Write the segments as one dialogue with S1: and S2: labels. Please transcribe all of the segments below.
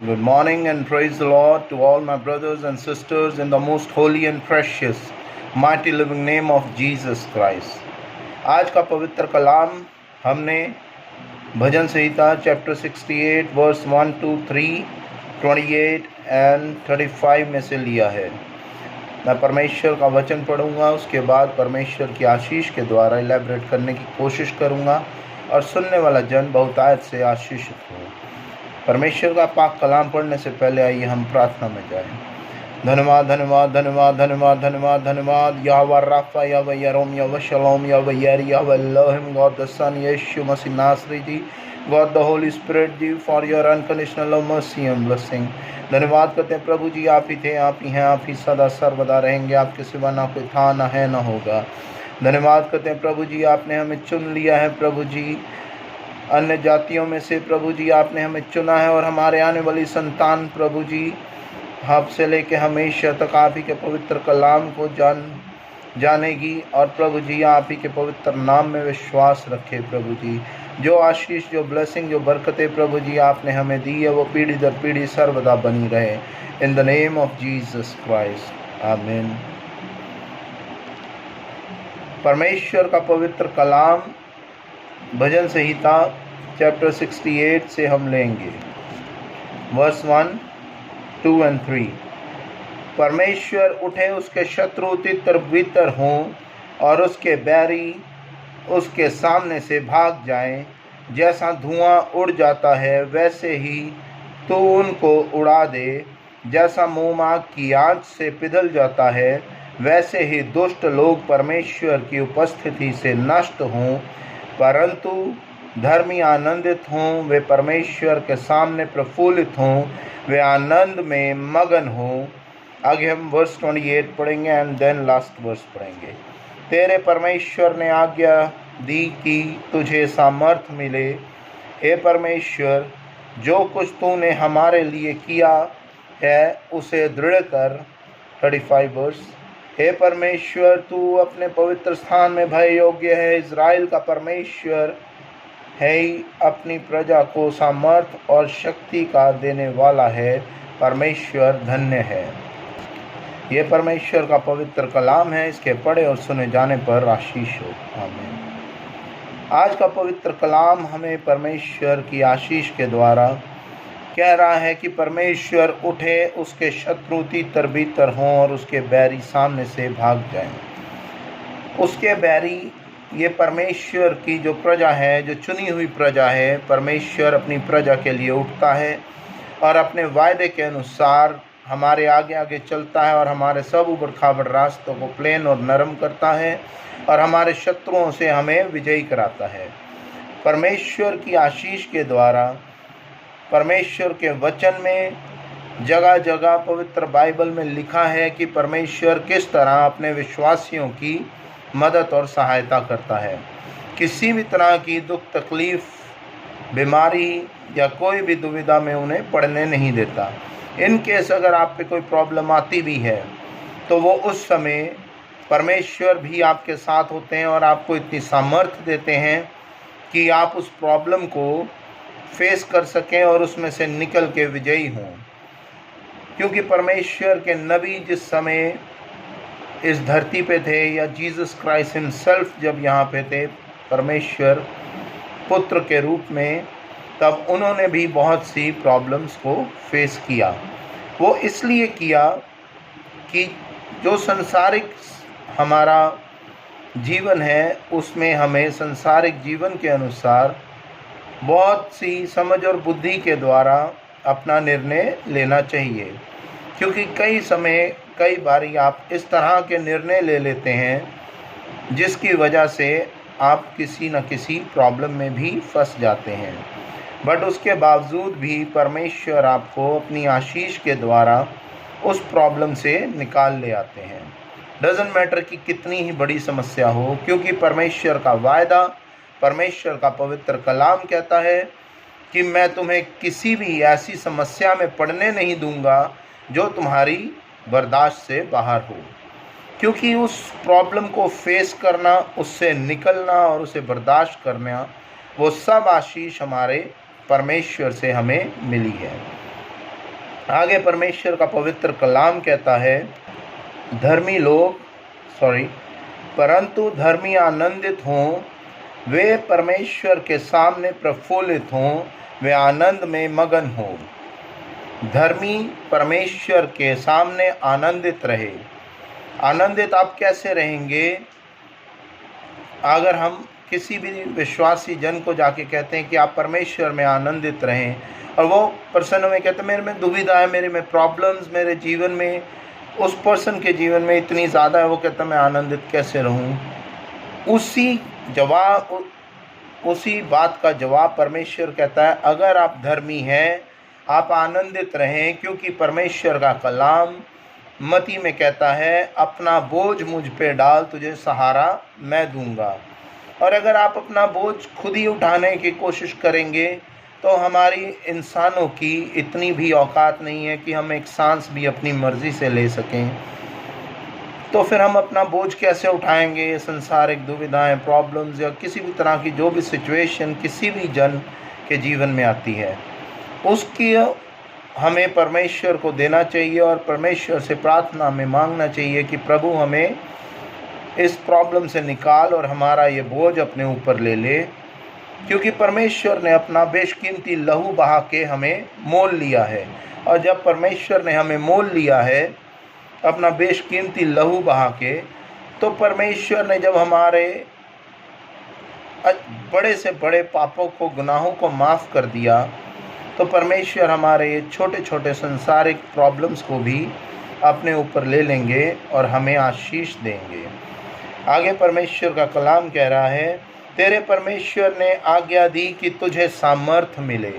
S1: Good morning and praise the Lord to all my brothers and sisters in the most holy and precious, mighty living name of Jesus Christ. आज का पवित्र कलाम हमने भजन संहिता chapter 68 verse 1 to 3, 28 and 35 में से लिया है। मैं परमेश्वर का वचन पढ़ूंगा, उसके बाद परमेश्वर की आशीष के द्वारा इलेबरेट करने की कोशिश करूंगा और सुनने वाला जन बहुतायत से आशीषित हो। परमेश्वर का पाक कलाम पढ़ने से पहले आइए हम प्रार्थना में जाएं। धन्यवाद धन्यवाद धन्यवाद धन्यवाद धन्यवाद धन्यवाद यावा राफा यावा यरोम यावा शलोम यावा यारी Yahweh Elohim God the Son यीशु मसीह नासरी ji, God the Holy Spirit ji, for your unconditional love mercy and blessing. धन्यवाद करते हैं प्रभु जी, आप ही थे, आप ही हैं, आप ही सदा सर्वदा रहेंगे, आपके सिवा ना कोई था, ना है, ना होगा। धन्यवाद करते हैं प्रभु जी, आपने हमें चुन लिया है प्रभु जी, अन्य जातियों में से प्रभु जी आपने हमें चुना है और हमारे आने वाली संतान प्रभु जी आपसे लेके हमेशा तक आप ही के पवित्र कलाम को जानेगी और प्रभु जी आप ही के पवित्र नाम में विश्वास रखे प्रभु जी। जो आशीष, जो ब्लेसिंग, जो बरकतें प्रभु जी आपने हमें दी है वो पीढ़ी दर पीढ़ी सर्वदा बनी रहे। In the name of Jesus Christ, आमीन। परमेश्वर का पवित्र कलाम भजन संहिता चैप्टर 68 से हम लेंगे वर्स 1, 2 and 3। परमेश्वर उठे, उसके शत्रु तितर बितर हों और उसके बैरी उसके सामने से भाग जाएं। जैसा धुआं उड़ जाता है वैसे ही तू उनको उड़ा दे, जैसा मोम की आँच से पिघल जाता है वैसे ही दुष्ट लोग परमेश्वर की उपस्थिति से नष्ट हों। परंतु धर्मी आनंदित हों, वे परमेश्वर के सामने प्रफुल्लित हों, वे आनंद में मगन हों। आगे हम वर्स 28 पढ़ेंगे एंड देन लास्ट वर्स पढ़ेंगे। तेरे परमेश्वर ने आज्ञा दी कि तुझे सामर्थ मिले। हे परमेश्वर, जो कुछ तूने हमारे लिए किया है उसे दृढ़ कर। 35 वर्स। हे परमेश्वर, तू अपने पवित्र स्थान में भय योग्य है। इज़राइल का परमेश्वर है ही अपनी प्रजा को सामर्थ और शक्ति का देने वाला है। परमेश्वर धन्य है। ये परमेश्वर का पवित्र कलाम है, इसके पढ़े और सुने जाने पर आशीष हो। आमीन। आज का पवित्र कलाम हमें परमेश्वर की आशीष के द्वारा कह रहा है कि परमेश्वर उठे, उसके शत्रु तितर बितर हों और उसके बैरी सामने से भाग जाएं। उसके बैरी, ये परमेश्वर की जो प्रजा है, जो चुनी हुई प्रजा है, परमेश्वर अपनी प्रजा के लिए उठता है और अपने वायदे के अनुसार हमारे आगे आगे चलता है और हमारे सब उबड़ खाबड़ रास्तों को प्लेन और नरम करता है और हमारे शत्रुओं से हमें विजयी कराता है। परमेश्वर की आशीष के द्वारा, परमेश्वर के वचन में जगह जगह पवित्र बाइबल में लिखा है कि परमेश्वर किस तरह अपने विश्वासियों की मदद और सहायता करता है। किसी भी तरह की दुख, तकलीफ़, बीमारी या कोई भी दुविधा में उन्हें पड़ने नहीं देता। इन केस अगर आप पे कोई प्रॉब्लम आती भी है तो वो उस समय परमेश्वर भी आपके साथ होते हैं और आपको इतनी सामर्थ्य देते हैं कि आप उस प्रॉब्लम को फेस कर सकें और उसमें से निकल के विजयी हों। क्योंकि परमेश्वर के नबी जिस समय इस धरती पे थे, या जीसस क्राइस्ट हिमसेल्फ जब यहाँ पे थे परमेश्वर पुत्र के रूप में, तब उन्होंने भी बहुत सी प्रॉब्लम्स को फेस किया। वो इसलिए किया कि जो संसारिक हमारा जीवन है उसमें हमें संसारिक जीवन के अनुसार बहुत सी समझ और बुद्धि के द्वारा अपना निर्णय लेना चाहिए। क्योंकि कई बारी आप इस तरह के निर्णय ले लेते हैं जिसकी वजह से आप किसी न किसी प्रॉब्लम में भी फंस जाते हैं। बट उसके बावजूद भी परमेश्वर आपको अपनी आशीष के द्वारा उस प्रॉब्लम से निकाल ले आते हैं। डजंट मैटर कि कितनी ही बड़ी समस्या हो, क्योंकि परमेश्वर का वायदा, परमेश्वर का पवित्र कलाम कहता है कि मैं तुम्हें किसी भी ऐसी समस्या में पड़ने नहीं दूंगा जो तुम्हारी बर्दाश्त से बाहर हो। क्योंकि उस प्रॉब्लम को फेस करना, उससे निकलना और उसे बर्दाश्त करना, वो सब आशीष हमारे परमेश्वर से हमें मिली है। आगे परमेश्वर का पवित्र कलाम कहता है, धर्मी लोग परंतु धर्मी आनंदित हों, वे परमेश्वर के सामने प्रफुल्लित हों, वे आनंद में मगन हों। धर्मी परमेश्वर के सामने आनंदित रहे। आनंदित आप कैसे रहेंगे? अगर हम किसी भी विश्वासी जन को जाके कहते हैं कि आप परमेश्वर में आनंदित रहें, और वो पर्सन में कहते हैं मेरे में दुविधा है, मेरे में प्रॉब्लम्स, मेरे जीवन में, उस पर्सन के जीवन में इतनी ज़्यादा है, वो कहता है मैं आनंदित कैसे रहूं? उसी बात का जवाब परमेश्वर कहता है, अगर आप धर्मी हैं आप आनंदित रहें, क्योंकि परमेश्वर का कलाम मती में कहता है, अपना बोझ मुझ पे डाल, तुझे सहारा मैं दूंगा। और अगर आप अपना बोझ खुद ही उठाने की कोशिश करेंगे तो हमारी इंसानों की इतनी भी औकात नहीं है कि हम एक सांस भी अपनी मर्जी से ले सकें। तो फिर हम अपना बोझ कैसे उठाएंगे? ये संसारिक दुविधाएं, प्रॉब्लम्स या किसी भी तरह की जो भी सिचुएशन किसी भी जन के जीवन में आती है, उसकी हमें परमेश्वर को देना चाहिए और परमेश्वर से प्रार्थना में मांगना चाहिए कि प्रभु हमें इस प्रॉब्लम से निकाल और हमारा ये बोझ अपने ऊपर ले ले, क्योंकि परमेश्वर ने अपना बेशकीमती लहू बहा के हमें मोल लिया है। और जब परमेश्वर ने हमें मोल लिया है अपना बेशकीमती लहू बहा के, तो परमेश्वर ने जब हमारे बड़े से बड़े पापों को, गुनाहों को माफ़ कर दिया, तो परमेश्वर हमारे ये छोटे छोटे संसारिक प्रॉब्लम्स को भी अपने ऊपर ले लेंगे और हमें आशीष देंगे। आगे परमेश्वर का कलाम कह रहा है, तेरे परमेश्वर ने आज्ञा दी कि तुझे सामर्थ मिले।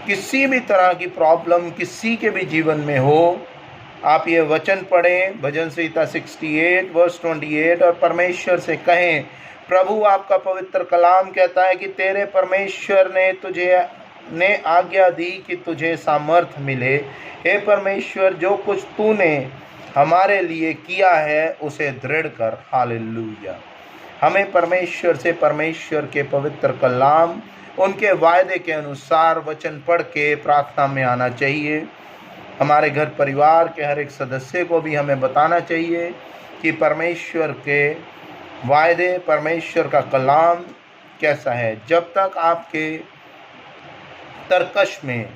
S1: किसी भी तरह की प्रॉब्लम किसी के भी जीवन में हो, आप ये वचन पढ़ें, भजन संहिता 68 वर्स 28, और परमेश्वर से कहें, प्रभु आपका पवित्र कलाम कहता है कि तेरे परमेश्वर ने आज्ञा दी कि तुझे सामर्थ मिले। हे परमेश्वर, जो कुछ तूने हमारे लिए किया है उसे दृढ़ कर। हालेलुया। हमें परमेश्वर से, परमेश्वर के पवित्र कलाम, उनके वायदे के अनुसार वचन पढ़ के प्रार्थना में आना चाहिए। हमारे घर परिवार के हर एक सदस्य को भी हमें बताना चाहिए कि परमेश्वर के वायदे, परमेश्वर का कलाम कैसा है। जब तक आपके तरकश में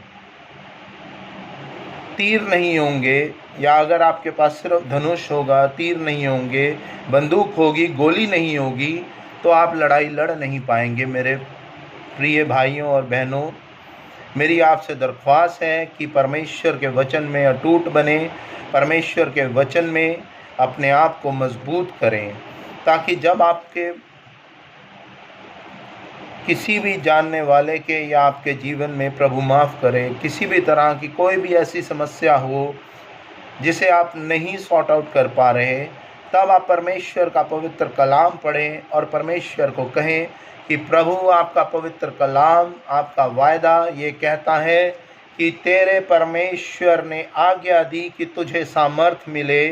S1: तीर नहीं होंगे, या अगर आपके पास सिर्फ धनुष होगा, तीर नहीं होंगे, बंदूक होगी, गोली नहीं होगी, तो आप लड़ाई लड़ नहीं पाएंगे। मेरे प्रिय भाइयों और बहनों, मेरी आपसे दरख्वास्त है कि परमेश्वर के वचन में अटूट बने, परमेश्वर के वचन में अपने आप को मजबूत करें, ताकि जब आपके किसी भी जानने वाले के या आपके जीवन में प्रभु माफ़ करें, किसी भी तरह की कोई भी ऐसी समस्या हो जिसे आप नहीं सॉर्ट आउट कर पा रहे, तब आप परमेश्वर का पवित्र कलाम पढ़ें और परमेश्वर को कहें कि प्रभु आपका पवित्र कलाम, आपका वायदा ये कहता है कि तेरे परमेश्वर ने आज्ञा दी कि तुझे सामर्थ मिले।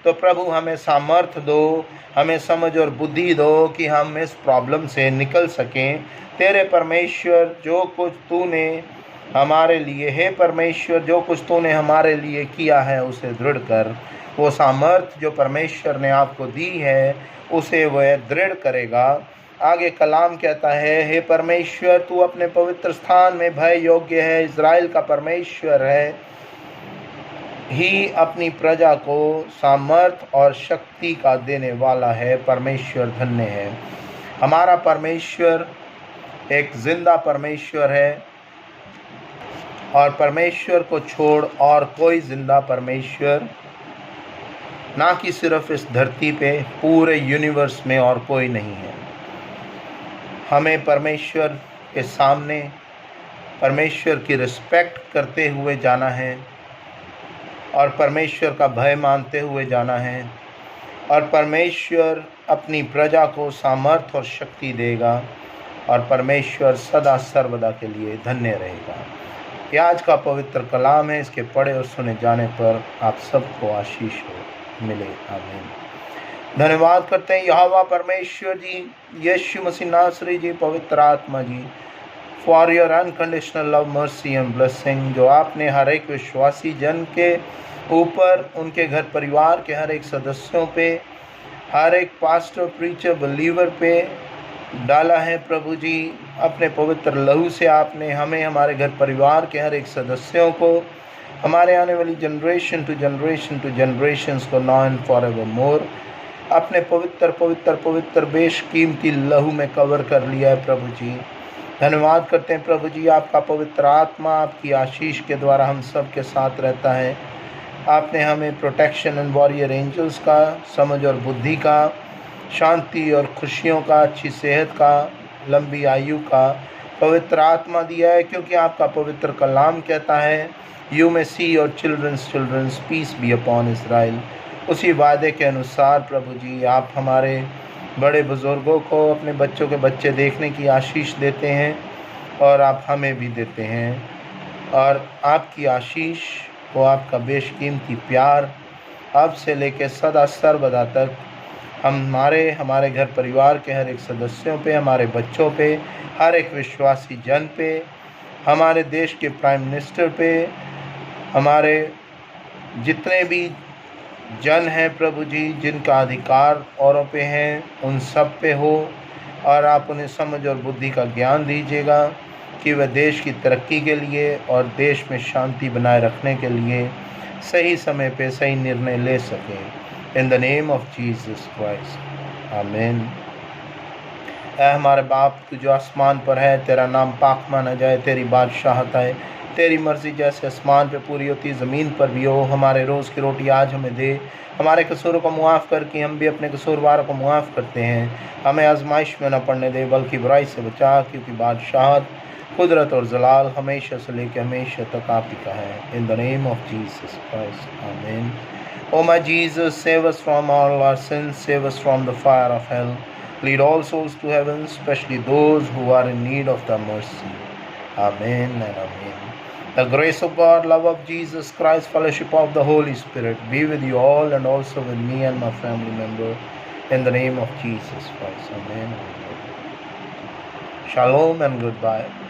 S1: तो प्रभु हमें सामर्थ दो, हमें समझ और बुद्धि दो कि हम इस प्रॉब्लम से निकल सकें। तेरे परमेश्वर, जो कुछ तूने हमारे लिए, हे परमेश्वर, जो कुछ तूने हमारे लिए किया है उसे दृढ़ कर। वो सामर्थ जो परमेश्वर ने आपको दी है उसे वह दृढ़ करेगा। आगे कलाम कहता है, हे परमेश्वर, तू अपने पवित्र स्थान में भय योग्य है, इज़राइल का परमेश्वर है ही अपनी प्रजा को सामर्थ और शक्ति का देने वाला है। परमेश्वर धन्य है। हमारा परमेश्वर एक जिंदा परमेश्वर है, और परमेश्वर को छोड़ और कोई जिंदा परमेश्वर ना कि सिर्फ इस धरती पे, पूरे यूनिवर्स में और कोई नहीं है। हमें परमेश्वर के सामने परमेश्वर की रिस्पेक्ट करते हुए जाना है और परमेश्वर का भय मानते हुए जाना है, और परमेश्वर अपनी प्रजा को सामर्थ और शक्ति देगा, और परमेश्वर सदा सर्वदा के लिए धन्य रहेगा। यह आज का पवित्र कलाम है। इसके पढ़े और सुने जाने पर आप सबको आशीष हो मिले। आमीन। धन्यवाद करते हैं यहोवा परमेश्वर जी, यीशु मसीह नासरी जी, पवित्र आत्मा ji, for your unconditional love, mercy and blessing, जो आपने हर एक विश्वासी जन के ऊपर, उनके घर परिवार के हर एक सदस्यों पे, हर एक पास्टर, प्रीचर, बिलीवर पे डाला है प्रभु जी। अपने पवित्र लहू से आपने हमें, हमारे घर परिवार के हर एक सदस्यों को, हमारे आने वाली जनरेशन टू जनरेशन्स को now and for ever more अपने पवित्र पवित्र पवित्र बेशकीमती लहू में कवर कर लिया है प्रभु जी। धन्यवाद करते हैं प्रभु जी, आपका पवित्र आत्मा आपकी आशीष के द्वारा हम सब के साथ रहता है। आपने हमें प्रोटेक्शन एंड वॉरियर एंजल्स का, समझ और बुद्धि का, शांति और खुशियों का, अच्छी सेहत का, लंबी आयु का पवित्र आत्मा दिया है, क्योंकि आपका पवित्र कलाम कहता है यू में सी और children's peace be upon Israel. उसी वादे के अनुसार प्रभु जी आप हमारे बड़े बुज़ुर्गों को अपने बच्चों के बच्चे देखने की आशीष देते हैं और आप हमें भी देते हैं। और आपकी आशीष वो आपका बेशकीमती प्यार अब से लेकर सदा सर्वदा तक हमारे घर परिवार के हर एक सदस्यों पे, हमारे बच्चों पे, हर एक विश्वासी जन पे, हमारे देश के प्राइम मिनिस्टर पे, हमारे जितने भी जन हैं प्रभु जी जिनका अधिकार औरों पे हैं, उन सब पे हो। और आप उन्हें समझ और बुद्धि का ज्ञान दीजिएगा कि वह देश की तरक्की के लिए और देश में शांति बनाए रखने के लिए सही समय पे सही निर्णय ले सकें। In the name of Jesus Christ, आमीन। ऐ हमारे बाप, तू जो आसमान पर है, तेरा नाम पाक माना जाए, तेरी बादशाहत आए, तेरी मर्ज़ी जैसे आसमान पे पूरी होती ज़मीन पर भी हो। हमारे रोज़ की रोटी आज हमें दे, हमारे कसूरों को मुआफ़ करके हम भी अपने कसूरवारों को मुआफ़ करते हैं। हमें आजमाइश में न पड़ने दे, बल्कि बुराई से बचा, क्योंकि बादशाहत, कुदरत और जलाल हमेशा से लेकर हमेशा तक आप ही का है। In the name of Jesus Christ, आमीन। O my Jesus, save us from all our sins, save us from the fire of hell. Lead all souls to heaven, especially those who are in need of the mercy. Amen and amen. The grace of God, love of Jesus Christ, fellowship of the Holy Spirit be with you all and also with me and my family member. In the name of Jesus Christ. Amen. Shalom and goodbye.